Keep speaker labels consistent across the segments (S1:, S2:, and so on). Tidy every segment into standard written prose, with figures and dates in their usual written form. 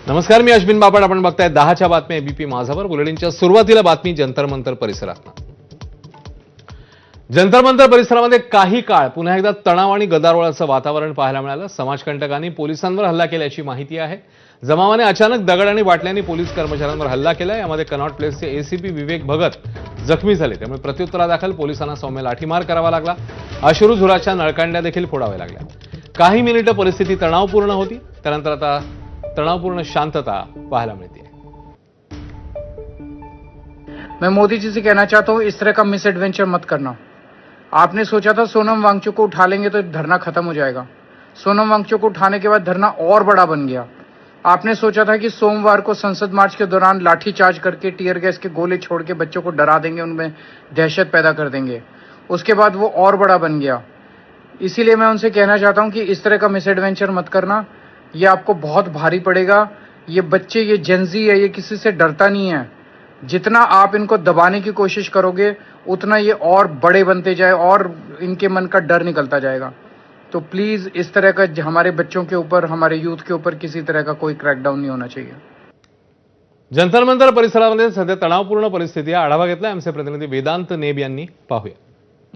S1: नमस्कार, मी अश्विन बापट. आपण बघताय 10च्या बातम्या एबीपी माझावर. बुलेटिनच्या सुरुवातीला बातमी जंतर मंतर परिसरात. जंतर मंतर परिसरामध्ये काही काळ पुन्हा एकदा तणाव आणि गदारोळाचं वातावरण पाहायला मिळालं. समाजकंटकांनी पोलिसांवर हल्ला केल्याची माहिती आहे. जमावाने अचानक दगड आणि बाटल्यांनी पोलीस कर्मचाऱ्यांवर हल्ला केला. यामध्ये कनॉट प्लेसचे एसीपी विवेक भगत जखमी झाले. त्यामुळे प्रत्युत्तरादाखल पोलिसांना सौम्य लाठीमार करावा लागला. अश्रुधुराच्या नळकांड्या देखील फोडाव्या लागल्या. काही मिनिटं परिस्थिती तणावपूर्ण होती. त्यानंतर आता तणावपूर्ण शांतता पाहायला मिळते.
S2: मैं मोदी जी से कहना चाहता हूँ, इस तरह का मिस एडवेंचर मत करना। आपने सोचा था सोनम वांगचुक को उठा लेंगे तो धरना खत्म हो जाएगा। सोनम वांगचुक को उठाने के बाद धरना और बड़ा बन गया। आपने सोचा था कि सोमवार को संसद मार्च के दौरान लाठी चार्ज करके टीयर गैस के गोले छोड़ के बच्चों को डरा देंगे, उनमें दहशत पैदा कर देंगे। उसके बाद वो और बड़ा बन गया। इसीलिए मैं उनसे कहना चाहता हूं कि इस तरह का मिस एडवेंचर मत करना, ये आपको बहुत भारी पड़ेगा। ये बच्चे, ये जेंजी है, ये किसी से डरता नहीं है। जितना आप इनको दबाने की कोशिश करोगे उतना ये और बड़े बनते जाए और इनके मन का डर निकलता जाएगा। तो प्लीज इस तरह का हमारे बच्चों के ऊपर, हमारे यूथ के ऊपर किसी तरह का कोई क्रैकडाउन नहीं होना चाहिए।
S1: जंतर मंतर परिसरामध्ये सध्या तणावपूर्ण परिस्थिती आहे. आढावा घेतला आमचे प्रतिनिधी वेदांत नेब यांनी. पाहूया.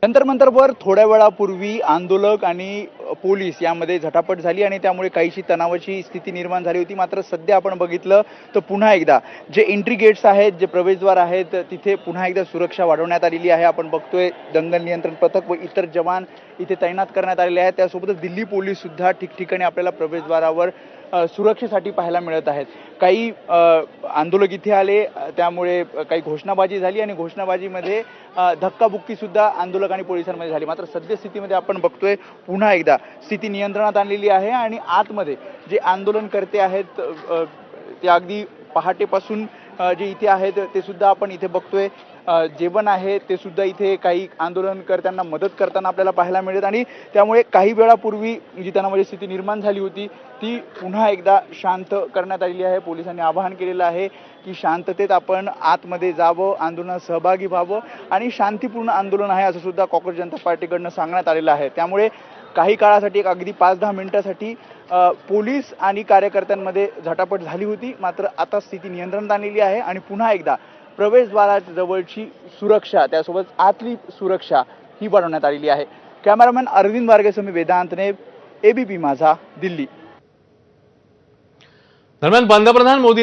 S3: जंतर मंतरवर थोड्या वेळापूर्वी आंदोलक आणि पोलीस यामध्ये झटापट झाली आणि त्यामुळे काहीशी तणावाची स्थिती निर्माण झाली होती. मात्र सध्या आपण बघितलं तर पुन्हा एकदा जे एंट्री गेट्स आहेत, जे प्रवेशद्वार आहेत, तिथे पुन्हा एकदा सुरक्षा वाढवण्यात आलेली आहे. आपण बघतोय दंगल नियंत्रण पथक व इतर जवान इथे तैनात करण्यात आलेले आहेत. त्यासोबतच दिल्ली पोलीस सुद्धा ठिकठिकाणी आपल्याला प्रवेशद्वारावर सुरक्षेसाठी पाहायला मिळत आहेत. काही आंदोलक इथे आले, त्यामुळे काही घोषणाबाजी झाली आणि घोषणाबाजीमध्ये धक्काबुक्की सुद्धा आंदोलक आणि पोलिसांमध्ये झाली. मात्र सद्यस्थितीमध्ये आपण बघतोय पुन्हा एकदा स्थिती नियंत्रणात आणलेली आहे आणि आतमध्ये जे आंदोलनकर्ते आहेत ते अगदी पहाटेपासून जे इथे आहेत ते सुद्धा आपण इथे बघतोय. जेवण आहे ते सुद्धा इथे काही आंदोलनकर्त्यांना मदत करताना आपल्याला पाहायला मिळत आणि त्यामुळे काही वेळापूर्वी जी तणावाची स्थिती निर्माण झाली होती ती पुन्हा एकदा शांत करण्यात आलेली आहे. पोलिसांनी आवाहन केलेलं आहे की शांततेत आपण आतमध्ये जावं, आंदोलनात सहभागी व्हावं आणि शांतीपूर्ण आंदोलन आहे असं सुद्धा काँग्रेस जनता पार्टीकडनं सांगण्यात आलेलं आहे. त्यामुळे काही काळासाठी एक अगदी 5-10 मिनिटासाठी पोलीस आणि कार्यकर्त्यांमध्ये झटापट झाली होती. मात्र आता स्थिती नियंत्रणात आणलेली आहे आणि पुन्हा एकदा प्रवेशद्वाराजवळची सुरक्षा, त्यासोबत आतली सुरक्षा ही वाढवण्यात आलेली आहे. कॅमेरामॅन अरविंद वारगेसह मी वेदांतने, एबीपी माझा, दिल्ली.
S1: दरम्यान पंतप्रधान मोदी